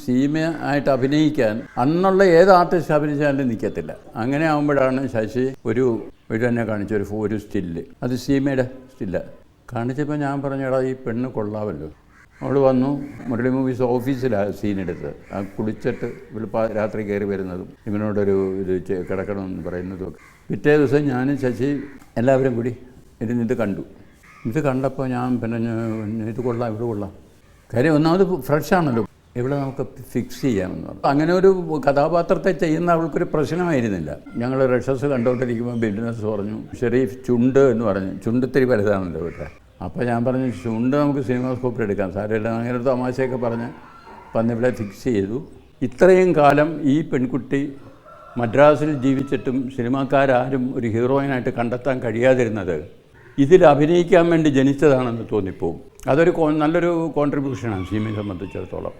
സീമ ആയിട്ട് അഭിനയിക്കാൻ അന്നുള്ള ഏത് ആർട്ടിസ്റ്റ് അഭിനയിച്ചാലും നിൽക്കത്തില്ല. അങ്ങനെ ആകുമ്പോഴാണ് ശശി ഒരു തന്നെ കാണിച്ച ഒരു സ്റ്റില്ല്, അത് സീമയുടെ സ്റ്റില്ല കാണിച്ചപ്പോൾ ഞാൻ പറഞ്ഞടാ ഈ പെണ്ണ് കൊള്ളാമല്ലോ. അവൾ വന്നു, മുരളി മൂവീസ് ഓഫീസിലാണ് സീനെടുത്ത്. ആ കുളിച്ചിട്ട് രാത്രി കയറി വരുന്നതും ഇവനോടൊരു ഇത് കിടക്കണമെന്ന് പറയുന്നതും ഒക്കെ. പിറ്റേ ദിവസം ഞാനും ശശി എല്ലാവരും കൂടി ഇരുന്നിട്ട് കണ്ടു. ഇത് കണ്ടപ്പോൾ ഞാൻ പിന്നെ ഇത് കൊള്ളാം, ഇവിടെ കൊള്ളാം. കാര്യം ഒന്നാമത് ഫ്രഷാണല്ലോ, ഇവിടെ നമുക്ക് ഫിക്സ് ചെയ്യാമെന്ന് പറഞ്ഞു. അങ്ങനെ ഒരു കഥാപാത്രത്തെ ചെയ്യുന്ന അവൾക്കൊരു പ്രശ്നമായിരുന്നില്ല. ഞങ്ങൾ റഷസ് കണ്ടുകൊണ്ടിരിക്കുമ്പോൾ ബിസിനസ് പറഞ്ഞു ഷെരീഫ് ചുണ്ട് എന്ന് പറഞ്ഞു. ചുണ്ടിത്തിരി വലുതാണല്ലോ ഇവിടെ. അപ്പോൾ ഞാൻ പറഞ്ഞു ചുണ്ട് നമുക്ക് സിനിമാസ്കോപ്പിൽ എടുക്കാം സാരമില്ല. അങ്ങനെ ഒരു തമാശയൊക്കെ പറഞ്ഞ് വന്നിവിടെ ഫിക്സ് ചെയ്തു. ഇത്രയും കാലം ഈ പെൺകുട്ടി മദ്രാസിൽ ജീവിച്ചിട്ടും സിനിമാക്കാരും ഒരു ഹീറോയിനായിട്ട് കണ്ടെത്താൻ കഴിയാതിരുന്നത് ഇതിൽ അഭിനയിക്കാൻ വേണ്ടി ജനിച്ചതാണെന്ന് തോന്നിപ്പോവും. അതൊരു നല്ലൊരു കോൺട്രിബ്യൂഷനാണ് സീമയെ സംബന്ധിച്ചിടത്തോളം.